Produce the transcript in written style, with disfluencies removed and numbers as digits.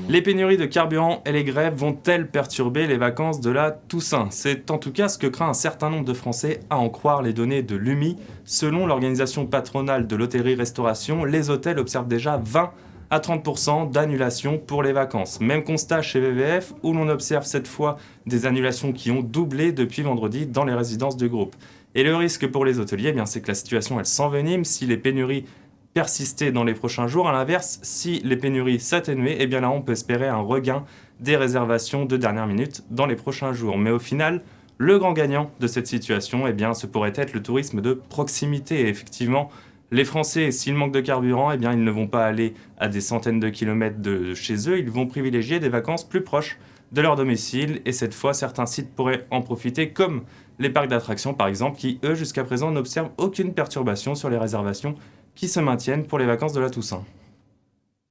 Les pénuries de carburant et les grèves vont-elles perturber les vacances de la Toussaint? C'est en tout cas ce que craint un certain nombre de Français, à en croire les données de l'UMI. Selon l'organisation patronale de l'hôtellerie-restauration, les hôtels observent déjà 20 à 30% d'annulations pour les vacances. Même constat chez VVF, où l'on observe cette fois des annulations qui ont doublé depuis vendredi dans les résidences du groupe. Et le risque pour les hôteliers, c'est que la situation elle s'envenime si les pénuries persister dans les prochains jours. À l'inverse, si les pénuries s'atténuaient, là on peut espérer un regain des réservations de dernière minute dans les prochains jours. Mais au final, le grand gagnant de cette situation, ce pourrait être le tourisme de proximité. Et effectivement, les Français, s'il manque de carburant, ils ne vont pas aller à des centaines de kilomètres de chez eux, ils vont privilégier des vacances plus proches de leur domicile. Et cette fois, certains sites pourraient en profiter, comme les parcs d'attractions par exemple, qui eux, jusqu'à présent, n'observent aucune perturbation sur les réservations qui se maintiennent pour les vacances de la Toussaint.